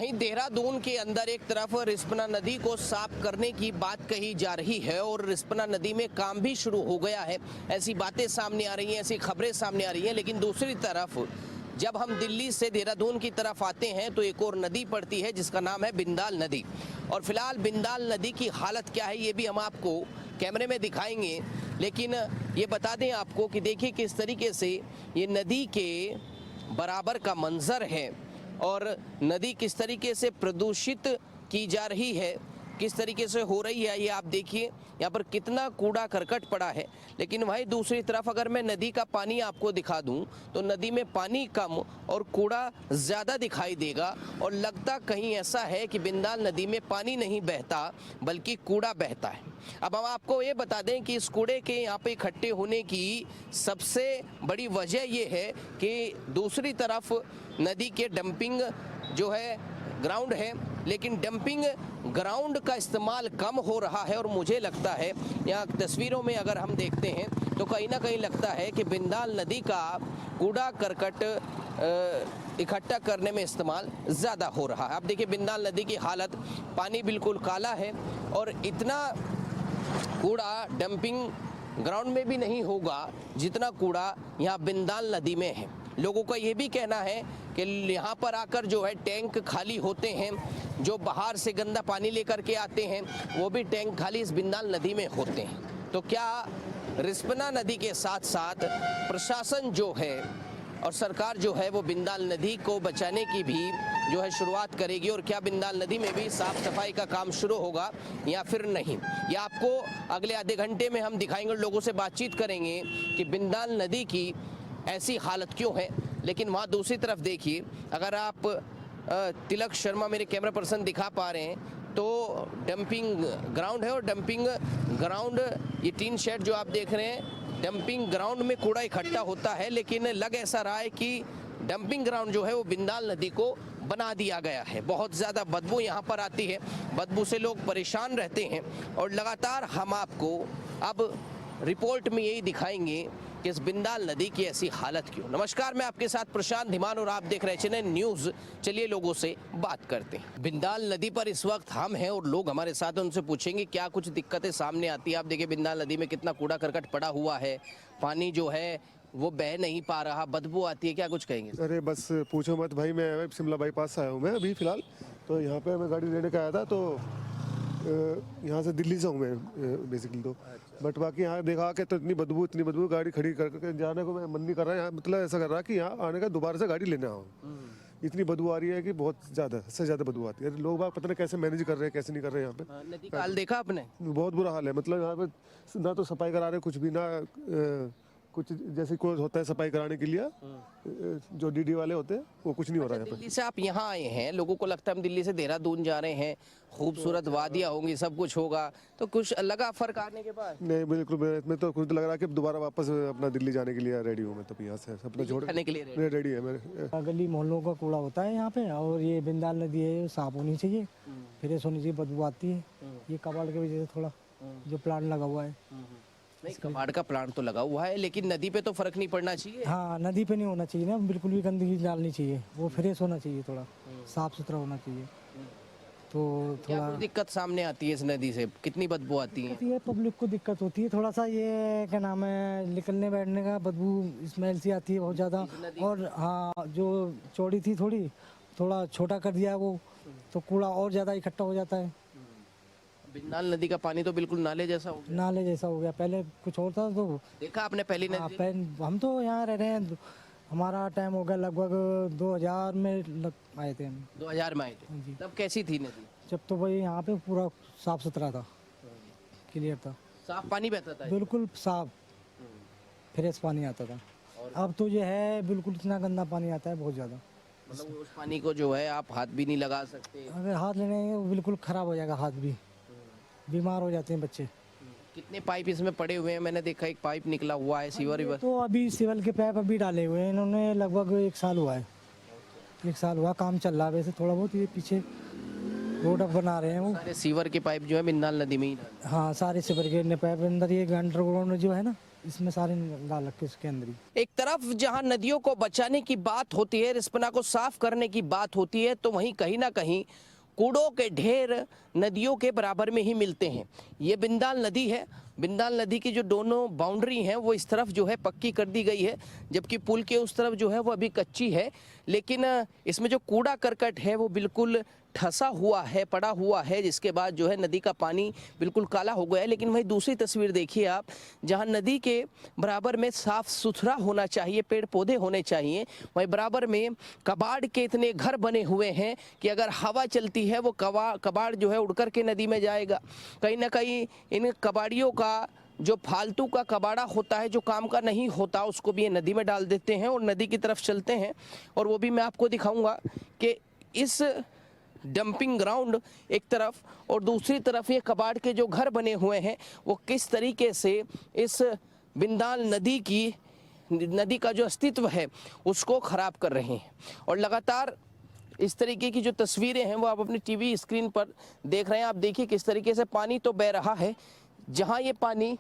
वहीं देहरादून के अंदर एक तरफ रिस्पना नदी को साफ करने की बात कही जा रही है और रिस्पना नदी में काम भी शुरू हो गया है, ऐसी बातें सामने आ रही हैं, ऐसी खबरें सामने आ रही हैं। लेकिन दूसरी तरफ जब हम दिल्ली से देहरादून की तरफ आते हैं तो एक और नदी पड़ती है जिसका नाम है बिंदाल नदी। और फिलहाल बिंदाल नदी की हालत क्या है ये भी हम आपको कैमरे में दिखाएंगे। लेकिन ये बता दें आपको कि देखिए किस तरीके से ये नदी के बराबर का मंजर है और नदी किस तरीके से प्रदूषित की जा रही है, किस तरीके से हो रही है। ये आप देखिए यहाँ पर कितना कूड़ा करकट पड़ा है। लेकिन वहीं दूसरी तरफ अगर मैं नदी का पानी आपको दिखा दूं तो नदी में पानी कम और कूड़ा ज़्यादा दिखाई देगा और लगता कहीं ऐसा है कि बिंदाल नदी में पानी नहीं बहता बल्कि कूड़ा बहता है। अब हम आपको ये बता दें कि इस कूड़े के यहाँ पे इकट्ठे होने की सबसे बड़ी वजह ये है कि दूसरी तरफ नदी के डंपिंग जो है ग्राउंड है, लेकिन डंपिंग ग्राउंड का इस्तेमाल कम हो रहा है। और मुझे लगता है यहाँ तस्वीरों में अगर हम देखते हैं तो कहीं ना कहीं लगता है कि बिंदाल नदी का कूड़ा करकट इकट्ठा करने में इस्तेमाल ज़्यादा हो रहा है। अब देखिए बिंदाल नदी की हालत, पानी बिल्कुल काला है और इतना कूड़ा डंपिंग ग्राउंड में भी नहीं होगा जितना कूड़ा यहाँ बिंदाल नदी में है। लोगों का ये भी कहना है कि यहाँ पर आकर जो है टैंक खाली होते हैं, जो बाहर से गंदा पानी लेकर के आते हैं वो भी टैंक खाली इस बिंदाल नदी में होते हैं। तो क्या रिस्पना नदी के साथ साथ प्रशासन जो है और सरकार जो है वो बिंदाल नदी को बचाने की भी जो है शुरुआत करेगी और क्या बिंदाल नदी में भी साफ सफाई का काम शुरू होगा या फिर नहीं, ये आपको अगले आधे घंटे में हम दिखाएंगे। लोगों से बातचीत करेंगे कि बिंदाल नदी की ऐसी हालत क्यों है। लेकिन वहाँ दूसरी तरफ देखिए, अगर आप तिलक शर्मा मेरे कैमरा पर्सन दिखा पा रहे हैं तो डंपिंग ग्राउंड है और डंपिंग ग्राउंड ये टीन शेड जो आप देख रहे हैं, डंपिंग ग्राउंड में कूड़ा इकट्ठा होता है। लेकिन लग ऐसा रहा है कि डंपिंग ग्राउंड जो है वो बिंदाल नदी को बना दिया गया है। बहुत ज़्यादा बदबू यहाँ पर आती है, बदबू से लोग परेशान रहते हैं और लगातार हम आपको अब रिपोर्ट में यही दिखाएंगे कि इस बिंदाल नदी की ऐसी हालत क्यों। नमस्कार, मैं आपके साथ प्रशांत धीमान और आप देख रहे हैं चैनल न्यूज़। चलिए लोगों से बात करते हैं। बिंदाल नदी पर इस वक्त हम हैं और लोग हमारे साथ हैं, उनसे पूछेंगे क्या कुछ दिक्कतें सामने आती है। आप देखिए बिंदाल नदी में कितना कूड़ा करकट पड़ा हुआ है, पानी जो है वो बह नहीं पा रहा, बदबू आती है, क्या कुछ कहेंगे? अरे बस पूछो मत भाई, मैं शिमला बाईपास से आया हूँ मैं अभी फ़िलहाल। तो यहाँ पे मैं गाड़ी लेने का आया था, तो यहाँ से दिल्ली से हूँ मैं बेसिकली तो। बट बाकी यहाँ देखा कि तो इतनी बदबू गाड़ी खड़ी करके जाने को मैं मन नहीं कर रहा है यहाँ, मतलब ऐसा कर रहा कि यहाँ आने का दोबारा से गाड़ी लेने आऊँ। इतनी बदबू आ रही है कि बहुत ज़्यादा से ज़्यादा बदबू आती है। लोग बाग पता नहीं कैसे मैनेज कर रहे हैं, कैसे नहीं कर रहे हैं यहाँ पे। नदी का हाल देखा आपने? बहुत बुरा हाल है, मतलब यहाँ पे ना तो सफाई करा रहे कुछ भी, ना कुछ जैसे कोई होता है सफाई कराने के लिए जो डीडी वाले होते हैं वो कुछ नहीं हो रहा है। दिल्ली से आप यहाँ आए हैं, लोगों को लगता है हम दिल्ली से देहरादून जा रहे हैं, खूबसूरत वादियाँ होंगी, सब कुछ होगा, तो कुछ लगा फर्क आने के बाद? नहीं बिल्कुल, मैं तो खुद लग रहा है कि दोबारा वापस अपना दिल्ली जाने के लिए रेडी हूँ मैं। तो यहाँ से अपना छोड़ने के लिए रेडी है मेरे। गली मोहल्लों का कूड़ा होता है यहाँ पे और ये बिंदाल नदी है, साफ होनी चाहिए, फ्रेश होनी चाहिए, बदबू आती है। ये कबाड़ की वजह से थोड़ा जो प्लांट लगा हुआ है। नहीं, कबाड़ का प्लांट तो लगा हुआ है लेकिन नदी पे तो फर्क नहीं पड़ना चाहिए। हाँ, नदी पे नहीं होना चाहिए ना, बिल्कुल भी गंदगी डालनी चाहिए, वो फ्रेश होना चाहिए, थोड़ा साफ सुथरा होना चाहिए। तो थोड़ा दिक्कत सामने आती है इस नदी से, कितनी बदबू आती है? ये पब्लिक को दिक्कत होती है थोड़ा सा, ये क्या नाम है, निकलने बैठने का बदबू स्मेल सी आती है बहुत ज़्यादा। और हाँ, जो चौड़ी थी थोड़ा छोटा कर दिया वो, तो कूड़ा और ज़्यादा इकट्ठा हो जाता है। बिंदाल नदी का पानी तो बिल्कुल नाले जैसा हो गया। नाले जैसा हो गया, पहले कुछ और था। तो देखा आपने पहली नदी? हम तो यहाँ रह रहे हैं, हमारा टाइम हो गया लगभग 2000 में आए थे हम। 2000 में आए थे जी। तब कैसी थी नदी? जब तो भाई यहाँ पे पूरा साफ सुथरा था, क्लियर था, साफ पानी बहता था, बिल्कुल साफ फ्रेश पानी आता था। अब तो ये है बिल्कुल इतना गंदा पानी आता है, बहुत ज़्यादा। मतलब उस पानी को जो है आप हाथ भी नहीं लगा सकते? अगर हाथ लेने बिल्कुल ख़राब हो जाएगा, हाथ भी बीमार हो जाते हैं बच्चे। कितने पाइप इसमें पड़े हुए हैं? मैंने देखा एक पाइप निकला हुआ है सीवर। तो अभी सिविल के पाइप अभी डाले हुए हैं इन्होंने, लगभग 1 साल हुआ है, 1 साल हुआ, काम चल रहा है वैसे थोड़ा बहुत। ये पीछे रोड अब बना रहे हैं वो सारे सीवर के पाइप जो है बिंदाल नदी में ही। हाँ, सारे सिवर के पाइप अंदर, ये अंडरग्राउंड जो है ना, इसमें सारे डाल रखे उसके अंदर ही। एक तरफ जहां नदियों को बचाने की बात होती है, रिस्पना को साफ करने की बात होती है, तो वहीं कहीं ना कहीं कूड़ों के ढेर नदियों के बराबर में ही मिलते हैं। ये बिंदाल नदी है। बिंदाल नदी की जो दोनों बाउंड्री हैं वो इस तरफ जो है पक्की कर दी गई है, जबकि पुल के उस तरफ जो है वो अभी कच्ची है। लेकिन इसमें जो कूड़ा करकट है वो बिल्कुल ठसा हुआ है, पड़ा हुआ है, जिसके बाद जो है नदी का पानी बिल्कुल काला हो गया है। लेकिन वही दूसरी तस्वीर देखिए आप, जहां नदी के बराबर में साफ सुथरा होना चाहिए, पेड़ पौधे होने चाहिए, वहीं बराबर में कबाड़ के इतने घर बने हुए हैं कि अगर हवा चलती है वो कबाड़ जो है उड़ कर के नदी में जाएगा। कहीं ना कहीं इन कबाड़ियों का जो फालतू का कबाड़ा होता है, जो काम का नहीं होता, उसको भी ये नदी में डाल देते हैं और नदी की तरफ चलते हैं। और वो भी मैं आपको दिखाऊंगा कि इस डंपिंग ग्राउंड एक तरफ और दूसरी तरफ ये कबाड़ के जो घर बने हुए हैं वो किस तरीके से इस बिंदाल नदी का जो अस्तित्व है उसको खराब कर रहे हैं। और लगातार इस तरीके की जो तस्वीरें हैं वो आप अपनी टीवी स्क्रीन पर देख रहे हैं। आप देखिए किस तरीके से पानी तो बह रहा है, जहां ये पानी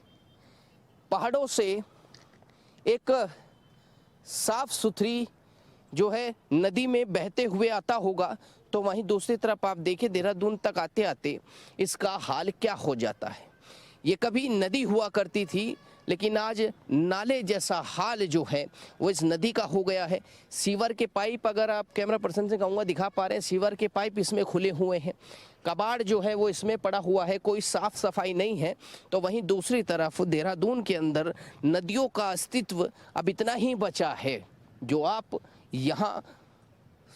पहाड़ों से एक साफ सुथरी जो है नदी में बहते हुए आता होगा, तो वहीं दूसरी तरफ आप देखिए देहरादून तक आते आते इसका हाल क्या हो जाता है। ये कभी नदी हुआ करती थी, लेकिन आज नाले जैसा हाल जो है वो इस नदी का हो गया है। सीवर के पाइप, अगर आप कैमरा पर्सन से कहूँगा दिखा पा रहे हैं, सीवर के पाइप इसमें खुले हुए हैं, कबाड़ जो है वो इसमें पड़ा हुआ है, कोई साफ सफाई नहीं है। तो वहीं दूसरी तरफ देहरादून के अंदर नदियों का अस्तित्व अब इतना ही बचा है जो आप यहाँ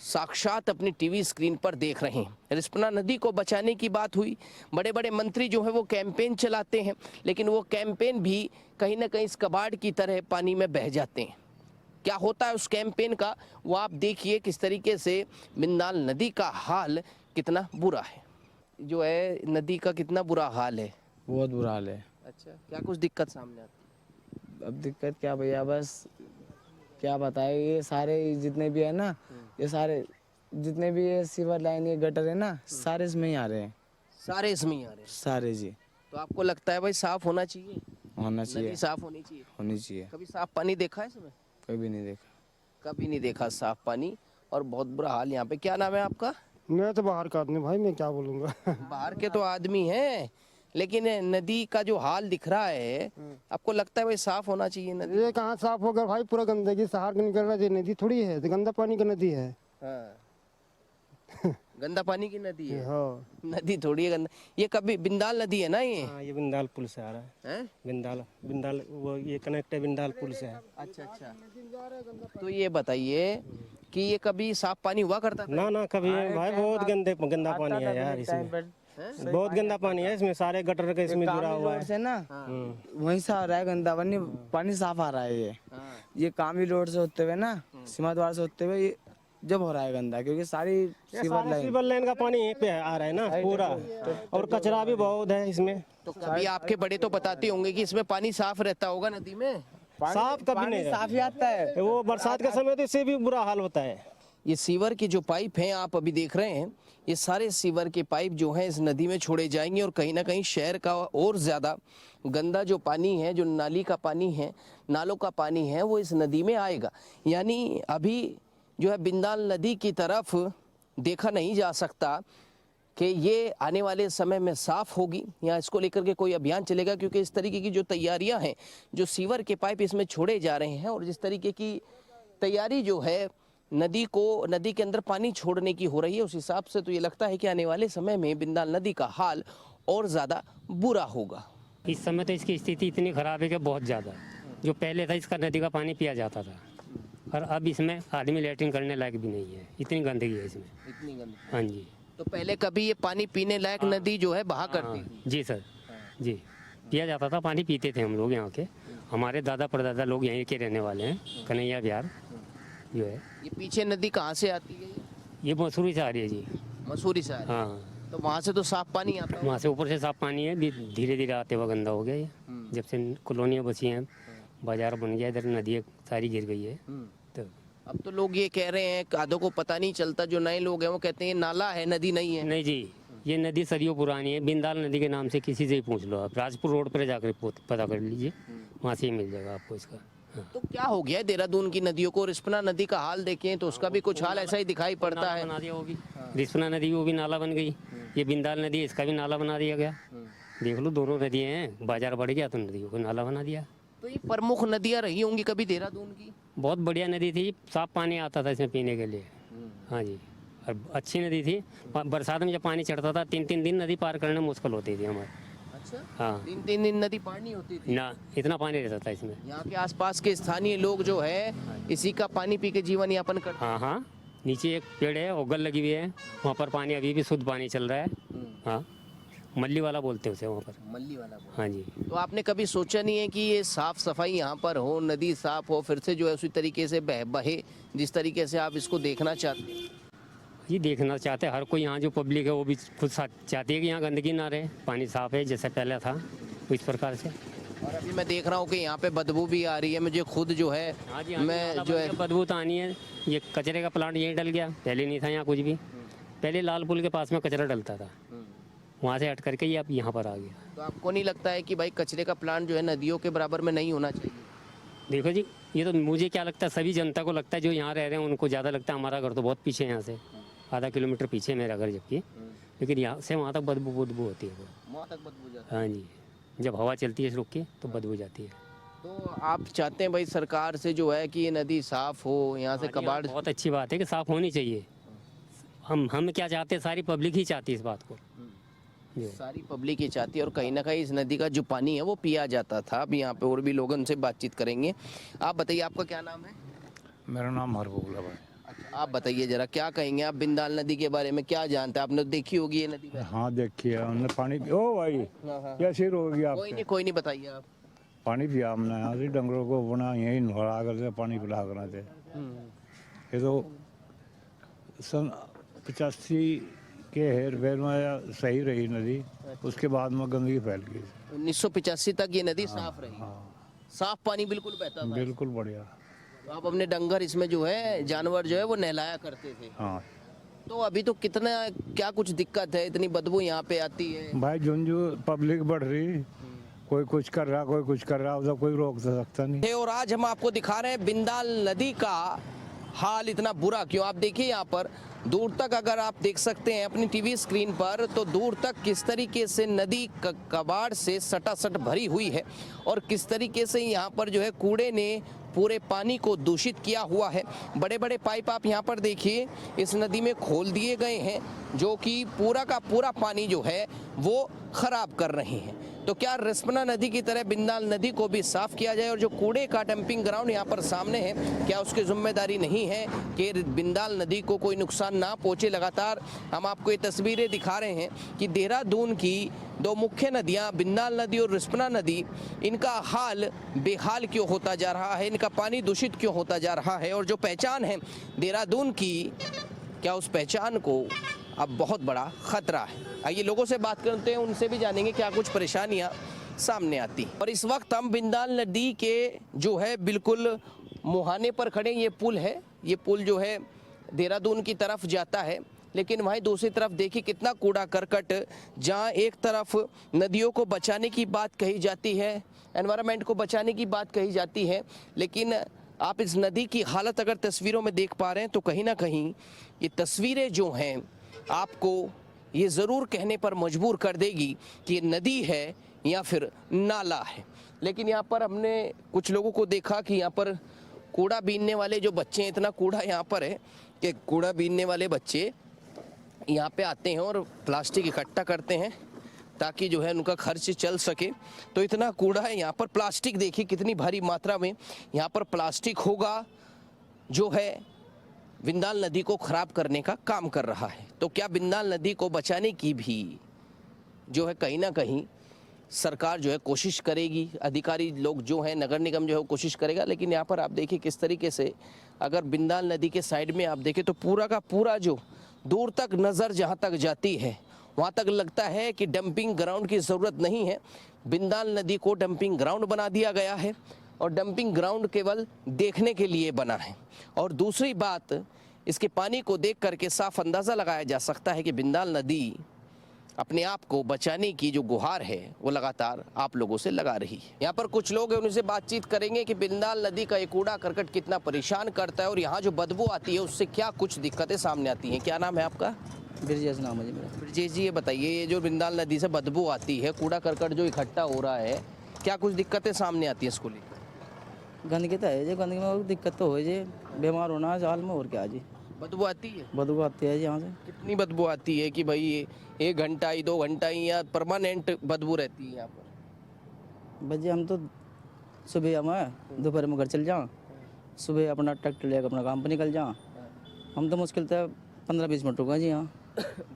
साक्षात अपनी टीवी स्क्रीन पर देख रहे हैं। रिस्पना नदी को बचाने की बात हुई, बड़े बड़े मंत्री जो है वो कैंपेन चलाते हैं, लेकिन वो कैंपेन भी कहीं ना कहीं इस कबाड़ की तरह पानी में बह जाते हैं। क्या होता है उस कैंपेन का वो आप देखिए, किस तरीके से बिंदाल नदी का हाल कितना बुरा है। जो है नदी का कितना बुरा हाल है। बहुत बुरा हाल है। अच्छा, क्या कुछ दिक्कत सामने आती है? अब दिक्कत क्या भैया, बस क्या बताए, ये सारे जितने भी है ना, ये सारे जितने भी ये सीवर लाइन, ये गटर है ना, सारे इसमें ही आ रहे हैं। सारे इसमें ही आ रहे हैं। सारे जी। तो आपको लगता है भाई साफ होना चाहिए, होना चाहिए, नदी साफ होनी चाहिए? होनी चाहिए। कभी साफ पानी देखा है इसमें? कभी नहीं देखा। कभी नहीं देखा साफ पानी, और बहुत बुरा हाल यहाँ पे। क्या नाम है आपका? मैं तो बाहर का आदमी भाई, मैं क्या बोलूँगा। बाहर के तो आदमी हैं, लेकिन नदी का जो हाल दिख रहा है, आपको लगता है भाई साफ होना चाहिए नदी? ये कहाँ साफ होगा भाई, पूरा गंदगी सहार के निकल रहा है। ये नदी थोड़ी है, ये गंदा पानी की नदी है। हाँ। गंदा पानी की नदी है। हाँ, नदी थोड़ी है गंदा। ये कभी बिंदाल नदी है ना ये? हाँ, ये बिंदाल पुल से आ रहा है। हैं? बिंदाल वो ये कनेक्ट है बिंदाल पुल से है। अच्छा अच्छा। तो ये बताइए कि ये कभी साफ पानी हुआ करता था? ना कभी भाई, बहुत गंदा पानी है यार इसमें, बहुत गंदा पानी है इसमें, सारे गटर का इसमें जुड़ा हुआ है। से ना वहीं से आ रहा है गंदा पानी, पानी साफ आ रहा है। ये कामी रोड से होते हुए ना, सीमा द्वार से होते हुए, ये जब हो रहा है गंदा, क्योंकि सारी सीवर लाइन का पानी यहीं पे आ रहा है ना पूरा, और कचरा भी बहुत है इसमें। तो कभी आपके बड़े तो बताते होंगे कि इसमें पानी साफ रहता होगा नदी में? साफ कभी नहीं है। साफ ही आता है। वो बरसात का समय तो इससे भी बुरा हाल होता है। ये सीवर के जो पाइप हैं आप अभी देख रहे हैं, ये सारे सीवर के पाइप जो हैं इस नदी में छोड़े जाएंगे, और कहीं ना कहीं शहर का और ज़्यादा गंदा जो पानी है, जो नाली का पानी है, नालों का पानी है, वो इस नदी में आएगा। यानी अभी जो है बिंदाल नदी की तरफ देखा नहीं जा सकता कि ये आने वाले समय में साफ़ होगी या इसको लेकर के कोई अभियान चलेगा, क्योंकि इस तरीके की जो तैयारियां हैं, जो सीवर के पाइप इसमें छोड़े जा रहे हैं, और जिस तरीके की तैयारी जो है नदी के अंदर पानी छोड़ने की हो रही है, उस हिसाब से तो ये लगता है कि आने वाले समय में बिंदाल नदी का हाल और ज़्यादा बुरा होगा। इस समय तो इसकी स्थिति इतनी ख़राब है कि बहुत ज़्यादा। जो पहले था इसका नदी का पानी पिया जाता था, और अब इसमें आदमी लैट्रिन करने लायक भी नहीं है, इतनी गंदगी है इसमें। इतनी गंदगी? हाँ जी। तो पहले कभी ये पानी पीने लायक नदी जो है बहा करती थी? जी सर, जी पिया जाता था, पानी पीते थे हम लोग यहाँ के। हमारे दादा परदादा लोग यहीं के रहने वाले हैं, कन्हैया बिहार जो है। ये पीछे नदी कहाँ से आती है? ये मसूरी से आ रही है जी। मसूरी से आ रही है? हाँ, तो वहाँ से तो साफ पानी आता है? वहाँ से ऊपर से साफ पानी है, धीरे धीरे आते हुआ गंदा हो गया ये। जब से कॉलोनियाँ बसी हैं, बाजार बन गया, इधर नदी सारी गिर गई है। तो अब तो लोग ये कह रहे हैं, आधों को पता नहीं चलता, जो नए लोग हैं वो कहते हैं ये नाला है, नदी नहीं है। नहीं जी, ये नदी सदियों पुरानी है। बिंदाल नदी के नाम से किसी से ही पूछ लो आप, राजपुर रोड पर जाकर पता कर लीजिए, वहाँ से ही मिल जाएगा आपको इसका। हाँ। तो क्या हो गया है देहरादून की नदियों को? रिस्पना नदी का हाल देखें तो उसका भी कुछ हाल ऐसा ही दिखाई पड़ता नाला है। बना दिया वो भी, रिस्पना नदी वो भी नाला बन गई। ये बिंदाल नदी है, इसका भी नाला बना दिया गया। देख लो दोनों नदियाँ हैं, बाजार बढ़ गया तो नदियों को नाला बना दिया। तो ये प्रमुख नदियां रही होंगी कभी देहरादून की? बहुत बढ़िया नदी थी, साफ पानी आता था इसमें पीने के लिए। हाँ जी, और अच्छी नदी थी। बरसात में जब पानी चढ़ता था 3-3 दिन नदी पार करना मुश्किल होती थी हमारे। अच्छा, हाँ 3-3 दिन नदी पार नहीं होती थी? ना, इतना पानी रहता था इसमें। यहाँ के आसपास के स्थानीय लोग जो है इसी का पानी पी के जीवन यापन करते हाँ हाँ, नीचे एक पेड़ है, ओगल लगी हुई है, वहाँ पर पानी अभी भी शुद्ध पानी चल रहा है। हाँ, मल्ली वाला बोलते हैं उसे वहाँ पर। मल्ली वाला बोल। हाँ जी। तो आपने कभी सोचा नहीं है कि ये साफ सफाई यहाँ पर हो, नदी साफ हो, फिर से जो है उसी तरीके से बहे जिस तरीके से आप इसको देखना चाहते हैं? ये देखना चाहते हैं हर कोई, यहाँ जो पब्लिक है वो भी खुद चाहती है कि यहाँ गंदगी ना रहे, पानी साफ है जैसे पहले था तो इस प्रकार से। और अभी मैं देख रहा हूँ कि यहाँ पे बदबू भी आ रही है, मुझे खुद जो है हाँ जी, मैं जो है बदबू तो आनी है। ये कचरे का प्लांट यहीं डल गया, पहले नहीं था यहाँ कुछ भी। पहले लाल पुल के पास में कचरा डलता था, वहाँ से हट करके ये अब यहाँ पर आ गया। तो आपको नहीं लगता है कि भाई कचरे का प्लांट जो है नदियों के बराबर में नहीं होना चाहिए? देखो जी, ये तो मुझे क्या लगता है, सभी जनता को लगता है, जो यहाँ रह रहे हैं उनको ज़्यादा लगता है। हमारा घर तो बहुत पीछे है यहाँ से, आधा किलोमीटर पीछे मेरा घर, जबकि लेकिन यहाँ से वहाँ तक बदबू होती है। वहाँ तक बदबू जाती हाँ जी, जब हवा चलती है रुक के तो बदबू जाती है। है। तो आप चाहते हैं भाई सरकार से जो है कि ये नदी साफ हो, यहाँ से हाँ जी, कबाड़? बहुत अच्छी बात है कि साफ़ होनी चाहिए। हम क्या चाहते हैं, सारी पब्लिक ही चाहती है इस बात को। जी। सारी पब्लिक ये चाहती है और कहीं ना कहीं इस नदी का जो पानी है वो पिया जाता था। अब यहाँ पे और भी लोगों से बातचीत करेंगे। आप बताइए, आपका क्या नाम है? मेरा नाम महबूब है भाई। अच्छा, आप बताइए जरा, क्या कहेंगे आप बिंदाल नदी के बारे में, क्या जानते हैं? आपने देखी होगी ये नदी? हाँ देखिए हमने पानी ओ भाई हाँ। क्या शेर हो गया कोई नहीं, कोई नहीं, बताइए आप। पानी पिया हमने यहाँ से डंगरों को बना यहीं नहला करते पानी पिला करते। ये तो सन 85 के हेर फेर में सही रही नदी, उसके बाद में गंदगी फैल गई। 1985 तक ये नदी साफ रही? साफ पानी बिल्कुल बहता था? बिल्कुल बढ़िया। तो आप अपने डंगर इसमें जो है जानवर जो है वो नहलाया करते थे? हाँ तो अभी तो कितना क्या कुछ दिक्कत है, इतनी बदबू यहाँ पे आती है? भाई जो पब्लिक बढ़ रही, कोई कुछ कर रहा कोई कुछ कर रहा, उसे कोई रोक सकता नहीं। और आज हम आपको दिखा रहे हैं बिंदाल नदी का हाल इतना बुरा क्यों। आप देखिए यहाँ पर दूर तक, अगर आप देख सकते हैं अपनी टीवी स्क्रीन पर, तो दूर तक किस तरीके से नदी कबाड़ से सटासट भरी हुई है और किस तरीके से यहाँ पर जो है कूड़े ने पूरे पानी को दूषित किया हुआ है। बड़े बड़े पाइप आप यहाँ पर देखिए इस नदी में खोल दिए गए हैं जो कि पूरा का पूरा पानी जो है वो खराब कर रहे हैं। तो क्या रिस्पना नदी की तरह बिंदाल नदी को भी साफ किया जाए? और जो कूड़े का डंपिंग ग्राउंड यहाँ पर सामने है, क्या उसकी जिम्मेदारी नहीं है कि बिंदाल नदी को कोई नुकसान ना पहुँचे? लगातार हम आपको ये तस्वीरें दिखा रहे हैं कि देहरादून की दो मुख्य नदियाँ बिंदाल नदी और रिस्पना नदी, इनका हाल बेहाल क्यों होता जा रहा है, इनका पानी दूषित क्यों होता जा रहा है? और जो पहचान है देहरादून की, क्या उस पहचान को अब बहुत बड़ा खतरा है? आइए लोगों से बात करते हैं, उनसे भी जानेंगे क्या कुछ परेशानियां सामने आती। और इस वक्त हम बिंदाल नदी के जो है बिल्कुल मुहाने पर खड़े। ये पुल है, ये पुल जो है देहरादून की तरफ जाता है, लेकिन वहीं दूसरी तरफ देखिए कितना कूड़ा करकट। जहां एक तरफ नदियों को बचाने की बात कही जाती है, एनवायरनमेंट को बचाने की बात कही जाती है, लेकिन आप इस नदी की हालत अगर तस्वीरों में देख पा रहे हैं तो कहीं ना कहीं ये तस्वीरें जो हैं आपको ये ज़रूर कहने पर मजबूर कर देगी कि ये नदी है या फिर नाला है। लेकिन यहाँ पर हमने कुछ लोगों को देखा कि यहाँ पर कूड़ा बीनने वाले जो बच्चे हैं, इतना कूड़ा यहाँ पर है कि कूड़ा बीनने वाले बच्चे यहाँ पे आते हैं और प्लास्टिक इकट्ठा करते हैं ताकि जो है उनका खर्च चल सके। तो इतना कूड़ा है यहाँ पर। प्लास्टिक देखिए कितनी भारी मात्रा में यहाँ पर प्लास्टिक होगा जो है बिंदाल नदी को खराब करने का काम कर रहा है। तो क्या बिंदाल नदी को बचाने की भी जो है कहीं ना कहीं सरकार जो है कोशिश करेगी, अधिकारी लोग जो हैं, नगर निगम जो है वो कोशिश करेगा। लेकिन यहाँ पर आप देखिए किस तरीके से, अगर बिंदाल नदी के साइड में आप देखें तो पूरा का पूरा जो दूर तक नज़र जहाँ तक जाती है वहाँ तक लगता है कि डंपिंग ग्राउंड की ज़रूरत नहीं है। बिंदाल नदी को डंपिंग ग्राउंड बना दिया गया है और डंपिंग ग्राउंड केवल देखने के लिए बना है। और दूसरी बात, इसके पानी को देख करके साफ अंदाज़ा लगाया जा सकता है कि बिंदाल नदी अपने आप को बचाने की जो गुहार है वो लगातार आप लोगों से लगा रही है। यहाँ पर कुछ लोग हैं, उनसे बातचीत करेंगे कि बिंदाल नदी का ये कूड़ा करकट कितना परेशान करता है और यहाँ जो बदबू आती है उससे क्या कुछ दिक्कतें सामने आती हैं। क्या नाम है आपका? ब्रजेश नाम है जी मेरा। ब्रजेश जी, ये बताइए, ये जो बिंदाल नदी से बदबू आती है, कूड़ा करकट जो इकट्ठा हो रहा है, क्या कुछ दिक्कतें सामने आती है इसको लेकर? गंदगी तो है जी, गंदगी में दिक्कत तो हो जी, बीमार होना है हाल में और क्या जी। बदबू आती है? बदबू आती है जी यहाँ से। कितनी बदबू आती है कि भाई ये 1 घंटा ही 2 घंटा ही या परमानेंट बदबू रहती है यहाँ पर? बस जी हम तो सुबह हम दोपहर में घर चल जाओ, सुबह अपना ट्रैक्टर लेकर अपना काम पर निकल जाओ। हम तो मुश्किल तो 15-20 मिनट रुके जी यहाँ।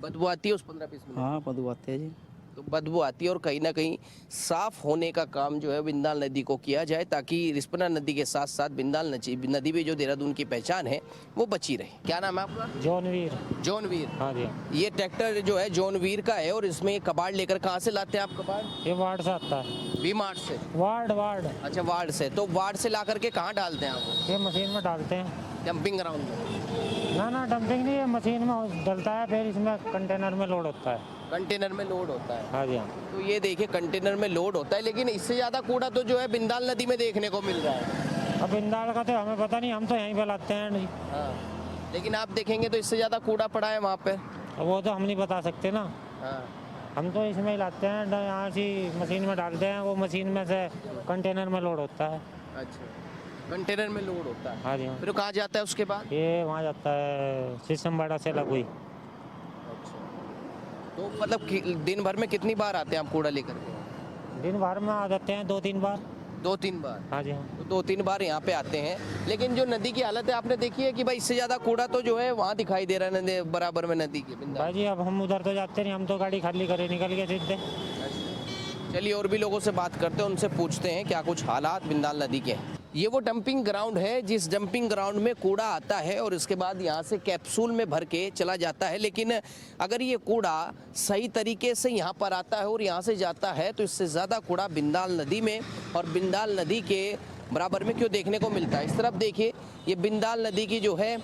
बदबू आती है उस 15-20 मिनट? हाँ बदबू आती है जी। तो बदबू आती है और कहीं ना कहीं साफ होने का काम जो है बिंदाल नदी को किया जाए ताकि रिस्पना नदी के साथ साथ बिंदाल नदी भी जो देहरादून की पहचान है वो बची रहे। क्या नाम है आपका? जॉनवीर। जॉनवीर। हाँ जी। ये ट्रैक्टर जो है जॉनवीर का है और इसमें कबाड़ लेकर कहाँ से लाते हैं आप कबाड़? ये वार्ड से आता है। बीमार्ट से? वार्ड। अच्छा, वार्ड से। तो वार्ड से ला करके कहाँ डालते हैं आप? ये मशीन में डालते हैं। डंपिंग ग्राउंड में? ना डंपिंग नहीं, ये मशीन में डलता है, फिर इसमें कंटेनर में लोड होता है। कंटेनर में लोड होता है? हाँ जी हाँ। तो ये देखिए कंटेनर में लोड होता है, लेकिन इससे ज़्यादा कूड़ा तो जो है बिंदाल नदी में देखने को मिल रहा है। अब बिंदाल का तो हमें पता नहीं, हम तो यहीं पे लाते हैं जी। हाँ, लेकिन आप देखेंगे तो इससे ज़्यादा कूड़ा पड़ा है वहाँ पे। अब वो तो हम नहीं बता सकते ना। हाँ। हम तो इसमें ही लाते हैं, यहाँ से मशीन में डालते हैं, वो मशीन में से कंटेनर में लोड होता है। अच्छा, कंटेनर में लोड होता है। हाँ जी हाँ। फिर कहाँ जाता है उसके बाद? ये वहाँ जाता है सिस्टम बाड़ा से लग हुई। तो मतलब दिन भर में कितनी बार आते हैं आप कूड़ा लेकर? दिन भर में आ जाते हैं 2-3 बार। 2-3 बार? हाँ जी हाँ। तो 2-3 बार यहाँ पे आते हैं, लेकिन जो नदी की हालत है आपने देखी है कि भाई इससे ज़्यादा कूड़ा तो जो है वहाँ दिखाई दे रहा है बराबर में नदी के। भाई जी अब हम उधर तो जाते नहीं, हम तो गाड़ी खाली करे निकल गए सीधे। चलिए और भी लोगों से बात करते हैं, उनसे पूछते हैं क्या कुछ हालात बिंदाल नदी के हैं। ये वो डंपिंग ग्राउंड है जिस डंपिंग ग्राउंड में कूड़ा आता है और इसके बाद यहाँ से कैप्सूल में भर के चला जाता है। लेकिन अगर ये कूड़ा सही तरीके से यहाँ पर आता है और यहाँ से जाता है तो इससे ज़्यादा कूड़ा बिंदाल नदी में और बिंदाल नदी के बराबर में क्यों देखने को मिलता है। इस तरफ देखिए, ये बिंदाल नदी की जो है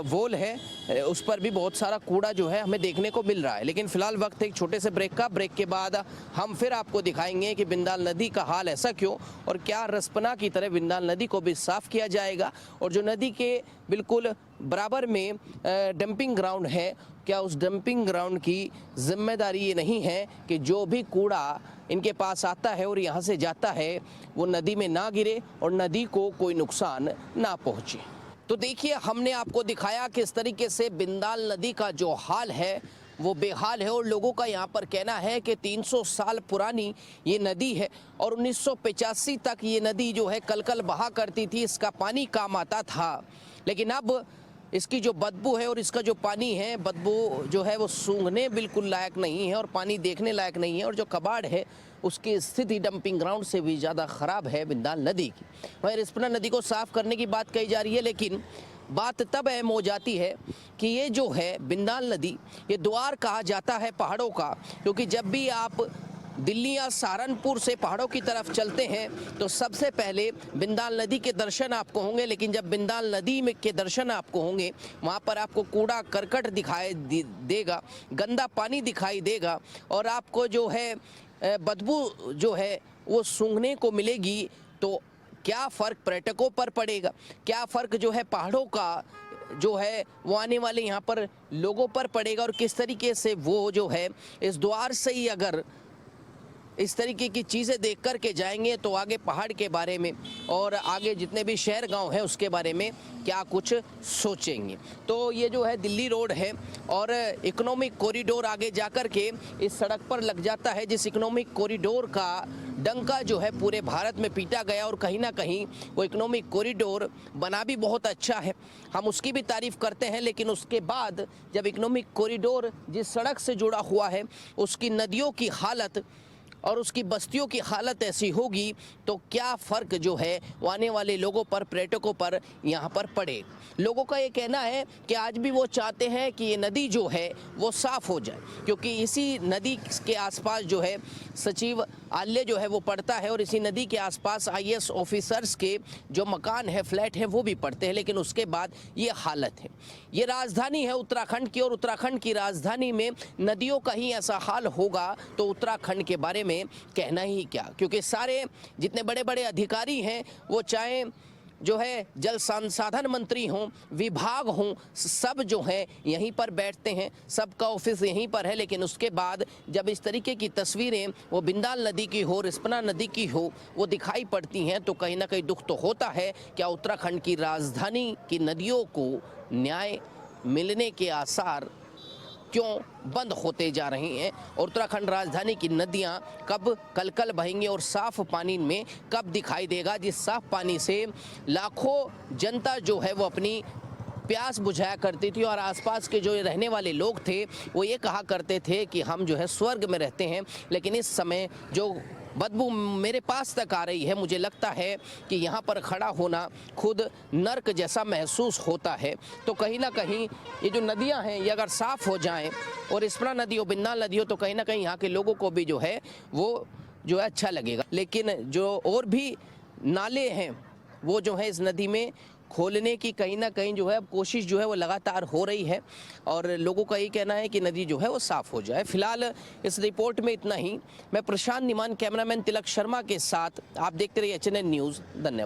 वोल है, उस पर भी बहुत सारा कूड़ा जो है हमें देखने को मिल रहा है। लेकिन फिलहाल वक्त एक छोटे से ब्रेक का। ब्रेक के बाद हम फिर आपको दिखाएंगे कि बिंदाल नदी का हाल ऐसा क्यों और क्या रिस्पना की तरह बिंदाल नदी को भी साफ किया जाएगा और जो नदी के बिल्कुल बराबर में डंपिंग ग्राउंड है, क्या उस डंपिंग ग्राउंड की जिम्मेदारी ये नहीं है कि जो भी कूड़ा इनके पास आता है और यहाँ से जाता है वो नदी में ना गिरे और नदी को कोई नुकसान ना पहुँचे। तो देखिए, हमने आपको दिखाया किस तरीके से बिंदाल नदी का जो हाल है वो बेहाल है और लोगों का यहाँ पर कहना है कि 300 साल पुरानी ये नदी है और 1985 तक ये नदी जो है कल बहा करती थी, इसका पानी काम आता था। लेकिन अब इसकी जो बदबू है और इसका जो पानी है, बदबू जो है वो सूंघने बिल्कुल लायक नहीं है और पानी देखने लायक नहीं है और जो कबाड़ है उसकी स्थिति डंपिंग ग्राउंड से भी ज़्यादा ख़राब है बिंदाल नदी की। वहीं रिस्पना नदी को साफ़ करने की बात कही जा रही है, लेकिन बात तब अहम हो जाती है कि ये जो है बिंदाल नदी, ये द्वार कहा जाता है पहाड़ों का, क्योंकि जब भी आप दिल्ली या सहारनपुर से पहाड़ों की तरफ चलते हैं तो सबसे पहले बिंदाल नदी के दर्शन आपको होंगे। लेकिन जब बिंदाल नदी में के दर्शन आपको होंगे, वहाँ पर आपको कूड़ा करकट दिखाई देगा, गंदा पानी दिखाई देगा और आपको जो है बदबू जो है वो सूंघने को मिलेगी। तो क्या फ़र्क पर्यटकों पर पड़ेगा, क्या फ़र्क जो है पहाड़ों का जो है वो आने वाले यहाँ पर लोगों पर पड़ेगा और किस तरीके से वो जो है इस द्वार से ही अगर इस तरीके की चीज़ें देख कर के जाएंगे तो आगे पहाड़ के बारे में और आगे जितने भी शहर गांव हैं उसके बारे में क्या कुछ सोचेंगे। तो ये जो है दिल्ली रोड है और इकोनॉमिक कॉरिडोर आगे जाकर के इस सड़क पर लग जाता है, जिस इकोनॉमिक कॉरिडोर का डंका जो है पूरे भारत में पीटा गया और कहीं ना कहीं वो इकोनॉमिक कॉरिडोर बना भी बहुत अच्छा है, हम उसकी भी तारीफ़ करते हैं। लेकिन उसके बाद जब इकोनॉमिक कॉरिडोर जिस सड़क से जुड़ा हुआ है उसकी नदियों की हालत और उसकी बस्तियों की हालत ऐसी होगी तो क्या फ़र्क जो है वो आने वाले लोगों पर, पर्यटकों पर यहाँ पर पड़े। लोगों का ये कहना है कि आज भी वो चाहते हैं कि ये नदी जो है वो साफ़ हो जाए, क्योंकि इसी नदी के आसपास जो है सचिवालय जो है वो पड़ता है और इसी नदी के आसपास IAS ऑफिसर्स के जो मकान है, फ्लैट है, वो भी पड़ते हैं। लेकिन उसके बाद ये हालत है। ये राजधानी है उत्तराखंड की और उत्तराखंड की राजधानी में नदियों का ही ऐसा हाल होगा तो उत्तराखंड के बारे में कहना ही क्या, क्योंकि सारे जितने बड़े बड़े अधिकारी हैं वो चाहे जो है जल संसाधन मंत्री हों, विभाग हों, सब जो है यहीं पर बैठते हैं, सबका ऑफिस यहीं पर है। लेकिन उसके बाद जब इस तरीके की तस्वीरें वो बिंदाल नदी की हो, रिस्पना नदी की हो, वो दिखाई पड़ती हैं तो कहीं ना कहीं दुख तो होता है। क्या उत्तराखंड की राजधानी की नदियों को न्याय मिलने के आसार क्यों बंद होते जा रहे हैं और उत्तराखंड राजधानी की नदियां कब कलकल बहेंगी और साफ पानी में कब दिखाई देगा, जिस साफ पानी से लाखों जनता जो है वो अपनी प्यास बुझाया करती थी और आसपास के जो रहने वाले लोग थे वो ये कहा करते थे कि हम जो है स्वर्ग में रहते हैं। लेकिन इस समय जो बदबू मेरे पास तक आ रही है, मुझे लगता है कि यहाँ पर खड़ा होना खुद नर्क जैसा महसूस होता है। तो कहीं ना कहीं ये जो नदियाँ हैं ये अगर साफ़ हो जाएं और रिस्पना नदी हो, बिंदाल नदी हो, तो कहीं ना कहीं यहाँ के लोगों को भी जो है वो जो है अच्छा लगेगा। लेकिन जो और भी नाले हैं वो जो है इस नदी में खोलने की कहीं ना कहीं जो है अब कोशिश जो है वो लगातार हो रही है और लोगों का ये कहना है कि नदी जो है वो साफ़ हो जाए। फिलहाल इस रिपोर्ट में इतना ही। मैं प्रशांत निमान, कैमरामैन तिलक शर्मा के साथ, आप देखते रहिए HNN न्यूज़। धन्यवाद।